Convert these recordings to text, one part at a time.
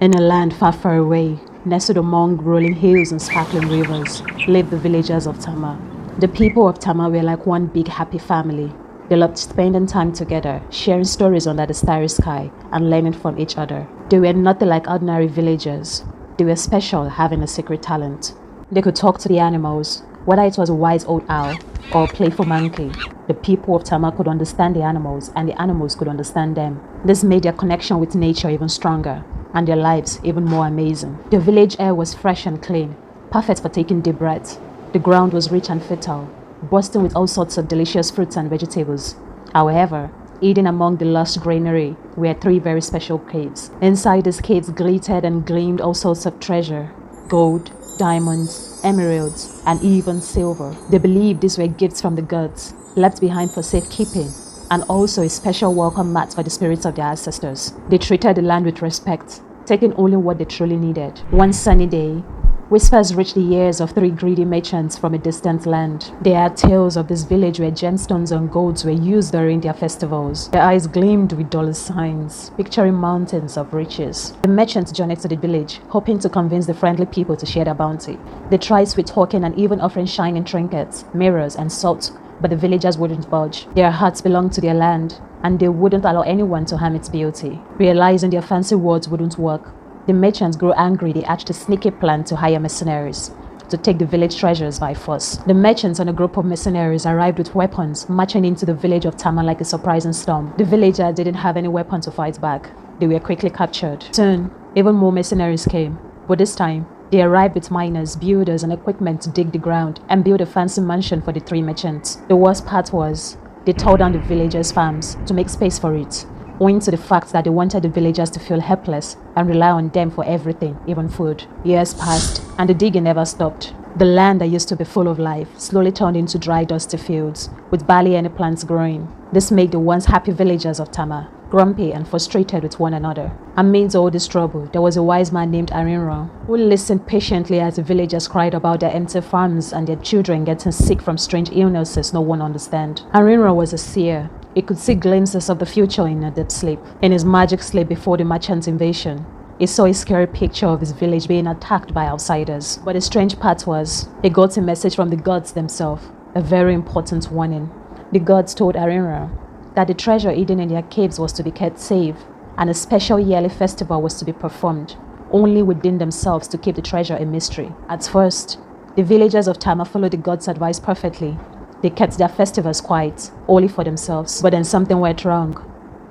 In a land far, far away, nestled among rolling hills and sparkling rivers, lived the villagers of Tama. The people of Tama were like one big happy family. They loved spending time together, sharing stories under the starry sky, and learning from each other. They were nothing like ordinary villagers. They were special, having a secret talent. They could talk to the animals, whether it was a wise old owl or a playful monkey. The people of Tama could understand the animals, and the animals could understand them. This made their connection with nature even stronger, and their lives even more amazing. The village air was fresh and clean, perfect for taking deep breaths. The ground was rich and fertile, bursting with all sorts of delicious fruits and vegetables. However, hidden among the lush greenery were three very special caves. Inside these caves glittered and gleamed all sorts of treasure: gold, diamonds, emeralds, and even silver. They believed these were gifts from the gods, left behind for safekeeping, and also a special welcome mat for the spirits of their ancestors. They treated the land with respect, taking only what they truly needed. One sunny day, whispers reached the ears of three greedy merchants from a distant land. They had tales of this village where gemstones and golds were used during their festivals. Their eyes gleamed with dollar signs, picturing mountains of riches. The merchants journeyed to the village, hoping to convince the friendly people to share their bounty. They tried sweet talking and even offering shining trinkets, mirrors, and salt, but the villagers wouldn't budge. Their hearts belonged to their land, and they wouldn't allow anyone to harm its beauty. Realizing their fancy words wouldn't work, the merchants grew angry. They hatched a sneaky plan to hire mercenaries to take the village treasures by force. The merchants and a group of mercenaries arrived with weapons, marching into the village of Tama like a surprising storm. The villagers didn't have any weapon to fight back. They were quickly captured. Soon, even more mercenaries came, but this time, they arrived with miners, builders, and equipment to dig the ground and build a fancy mansion for the three merchants. The worst part was, they tore down the villagers' farms to make space for it, owing to the fact that they wanted the villagers to feel helpless and rely on them for everything, even food. Years passed, and the digging never stopped. The land that used to be full of life slowly turned into dry, dusty fields, with barely any plants growing. This made the once happy villagers of Tama grumpy and frustrated with one another. Amidst all this trouble, there was a wise man named Arinra, who listened patiently as the villagers cried about their empty farms and their children getting sick from strange illnesses no one understood. Arinra was a seer. He could see glimpses of the future in a deep sleep. In his magic sleep before the merchant invasion, he saw a scary picture of his village being attacked by outsiders. But the strange part was, he got a message from the gods themselves, a very important warning. The gods told Arinra that the treasure hidden in their caves was to be kept safe, and a special yearly festival was to be performed, only within themselves, to keep the treasure a mystery. At first, the villagers of Tama followed the gods' advice perfectly. They kept their festivals quiet, only for themselves. But then something went wrong.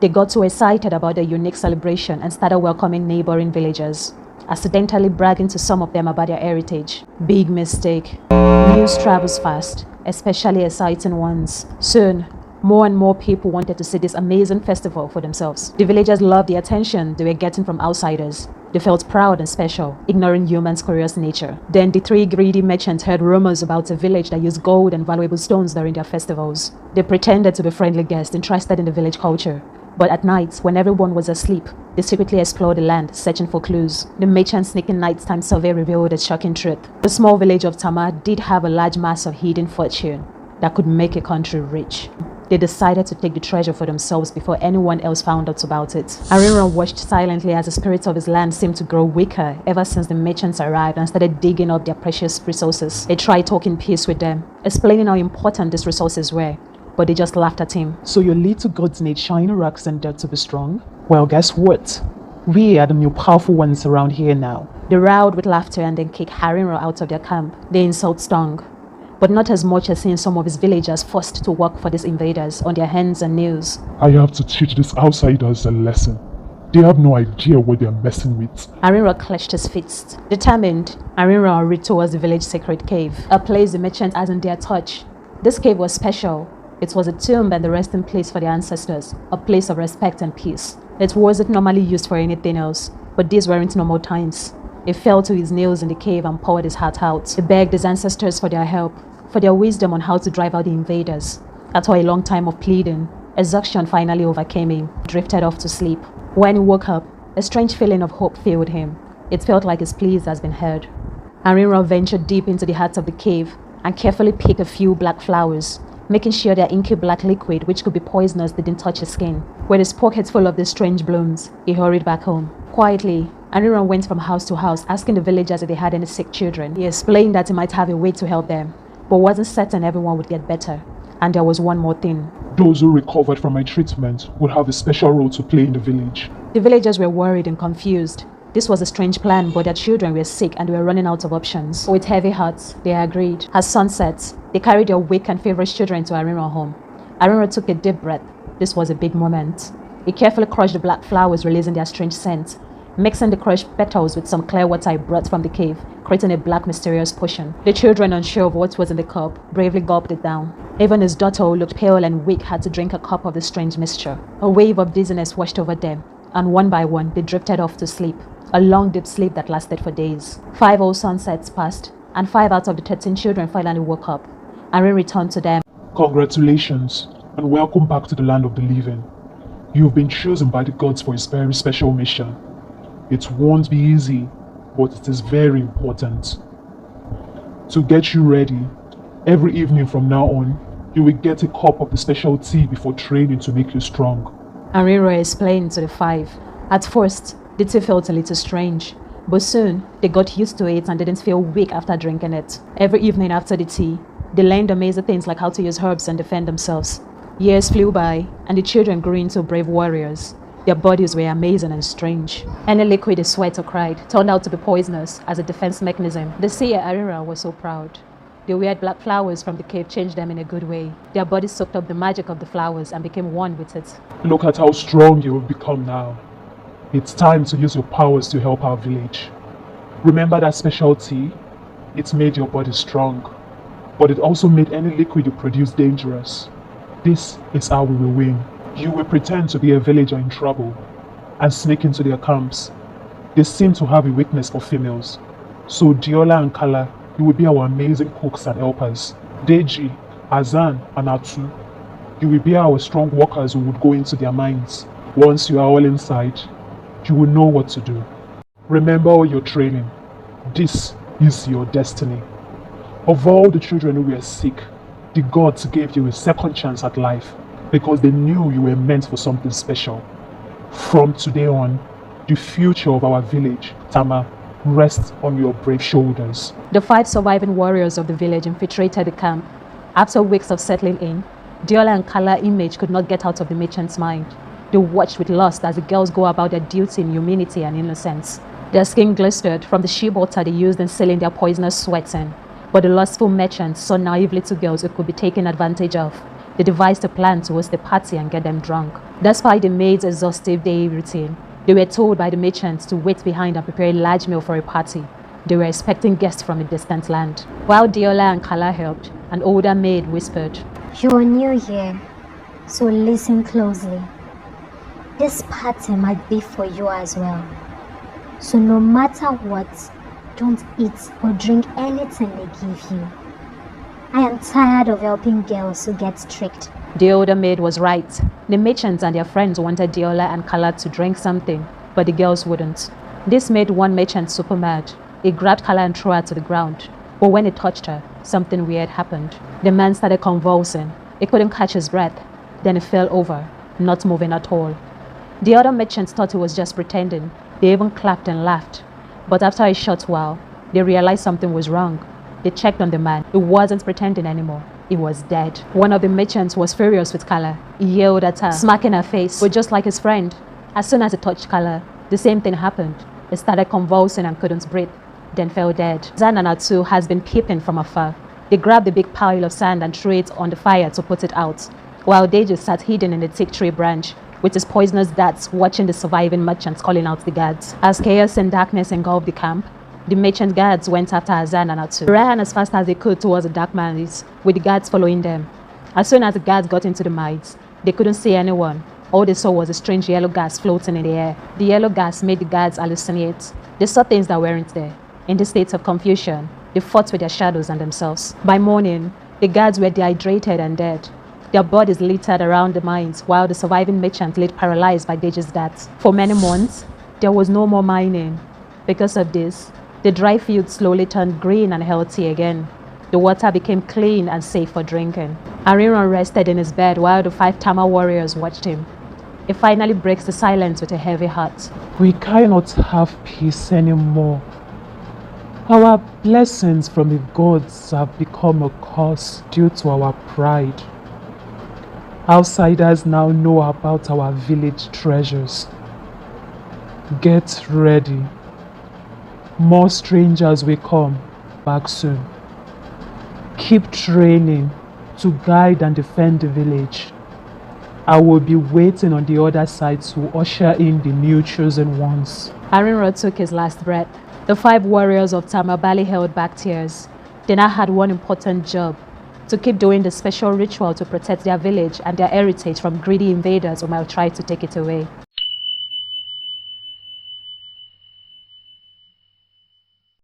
They got too excited about the unique celebration and started welcoming neighboring villagers, accidentally bragging to some of them about their heritage. Big mistake. News travels fast, especially exciting ones. Soon, more and more people wanted to see this amazing festival for themselves. The villagers loved the attention they were getting from outsiders. They felt proud and special, ignoring humans' curious nature. Then the three greedy merchants heard rumors about a village that used gold and valuable stones during their festivals. They pretended to be friendly guests interested in the village culture. But at night, when everyone was asleep, they secretly explored the land, searching for clues. The merchant's sneaking nighttime survey revealed a shocking truth. The small village of Tama did have a large mass of hidden fortune that could make a country rich. They decided to take the treasure for themselves before anyone else found out about it. Arinra watched silently as the spirits of his land seemed to grow weaker ever since the merchants arrived and started digging up their precious resources. He tried talking peace with them, explaining how important these resources were, but they just laughed at him. So your little gods need shiny rocks and dirt to be strong? Well, guess what? We are the new powerful ones around here now. They roared with laughter and then kicked Arinra out of their camp. The insult stung, but not as much as seeing some of his villagers forced to work for these invaders on their hands and knees. I have to teach these outsiders a lesson. They have no idea what they're messing with. Arinra clenched his fists. Determined, Arinra hurried towards the village sacred cave, a place the merchant hasn't dared touch. This cave was special. It was a tomb and the resting place for their ancestors, a place of respect and peace. It wasn't normally used for anything else, but these weren't normal times. He fell to his knees in the cave and poured his heart out. He begged his ancestors for their help, for their wisdom on how to drive out the invaders. After a long time of pleading, exhaustion finally overcame him. He drifted off to sleep. When he woke up, a strange feeling of hope filled him. It felt like his pleas has been heard. Arinra ventured deep into the heart of the cave and carefully picked a few black flowers, making sure their inky black liquid, which could be poisonous, didn't touch his skin. With his pockets full of the strange blooms, he hurried back home. Quietly, Ariran went from house to house asking the villagers if they had any sick children. He explained that he might have a way to help them, but wasn't certain everyone would get better. And there was one more thing. Those who recovered from my treatment would have a special role to play in the village. The villagers were worried and confused. This was a strange plan, but their children were sick and they were running out of options. With heavy hearts, they agreed. As sun set, they carried their weak and favorite children to Ariran home. Ariran took a deep breath. This was a big moment. He carefully crushed the black flowers, releasing their strange scent. Mixing the crushed petals with some clear water he brought from the cave, creating a black mysterious potion. The children, unsure of what was in the cup, bravely gulped it down. Even his daughter, who looked pale and weak, had to drink a cup of the strange mixture. A wave of dizziness washed over them, and one by one they drifted off to sleep. A long deep sleep that lasted for days. 5 whole sunsets passed, and 5 out of the 13 children finally woke up. Ari returned to them. Congratulations, and welcome back to the land of the living. You've been chosen by the gods for a very special mission. It won't be easy, but it is very important. To get you ready, every evening from now on, you will get a cup of the special tea before training to make you strong. Arira explained to the 5. At first, the tea felt a little strange, but soon they got used to it and didn't feel weak after drinking it. Every evening after the tea, they learned amazing things like how to use herbs and defend themselves. Years flew by, and the children grew into brave warriors. Their bodies were amazing and strange. Any liquid they sweat or cried turned out to be poisonous as a defense mechanism. The seer Arira was so proud. The weird black flowers from the cave changed them in a good way. Their bodies soaked up the magic of the flowers and became one with it. Look at how strong you have become now. It's time to use your powers to help our village. Remember that special tea? It made your body strong, but it also made any liquid you produce dangerous. This is how we will win. You will pretend to be a villager in trouble and sneak into their camps. They seem to have a weakness for females. So Diola and Kala, you will be our amazing cooks and helpers. Deji, Azan, and Atu, you will be our strong workers who would go into their mines. Once you are all inside, you will know what to do. Remember all your training. This is your destiny. Of all the children who were sick, the gods gave you a second chance at life because they knew you were meant for something special. From today on, the future of our village, Tama, rests on your brave shoulders. The 5 surviving warriors of the village infiltrated the camp. After weeks of settling in, Diola and Kala's image could not get out of the merchant's mind. They watched with lust as the girls go about their duty in humility and innocence. Their skin glistered from the sheep butter they used in sealing their poisonous sweats in. But the lustful merchants saw naive little girls who could be taken advantage of. They devised a plan to host a party and get them drunk. Despite the maid's exhaustive daily routine, they were told by the merchants to wait behind and prepare a large meal for a party. They were expecting guests from a distant land. While Diola and Kala helped, an older maid whispered, "You're new here, so listen closely. This party might be for you as well. So no matter what, don't eat or drink anything they give you. I am tired of helping girls who get tricked." The older maid was right. The merchants and their friends wanted Diola and Kala to drink something, but the girls wouldn't. This made one merchant super mad. He grabbed Kala and threw her to the ground. But when he touched her, something weird happened. The man started convulsing. He couldn't catch his breath. Then he fell over, not moving at all. The other merchants thought he was just pretending. They even clapped and laughed. But after a short while, they realized something was wrong. They checked on the man. He wasn't pretending anymore. He was dead. One of the merchants was furious with Kala. He yelled at her, smacking her face, but just like his friend. As soon as he touched Kala, the same thing happened. He started convulsing and couldn't breathe, then fell dead. Zan and Atsu has been peeping from afar. They grabbed a big pile of sand and threw it on the fire to put it out, while Deji sat hidden in the teak tree branch, with his poisonous darts watching the surviving merchants calling out the guards. As chaos and darkness engulfed the camp, the merchant guards went after Azan and Atsu. They ran as fast as they could towards the dark mines, with the guards following them. As soon as the guards got into the mines, they couldn't see anyone. All they saw was a strange yellow gas floating in the air. The yellow gas made the guards hallucinate. They saw things that weren't there. In this state of confusion, they fought with their shadows and themselves. By morning, the guards were dehydrated and dead. Their bodies littered around the mines, while the surviving merchants lay paralyzed by Deji's darts. For many months, there was no more mining. Because of this, the dry fields slowly turned green and healthy again. The water became clean and safe for drinking. Ariran rested in his bed while the 5 Tama warriors watched him. He finally breaks the silence with a heavy heart. We cannot have peace anymore. Our blessings from the gods have become a curse due to our pride. Outsiders now know about our village treasures. Get ready. More strangers will come back soon. Keep training to guide and defend the village. I will be waiting on the other side to usher in the new chosen ones. Arinrod took his last breath. The 5 warriors of Tama barely held back tears. They now had one important job: to keep doing the special ritual to protect their village and their heritage from greedy invaders who might try to take it away.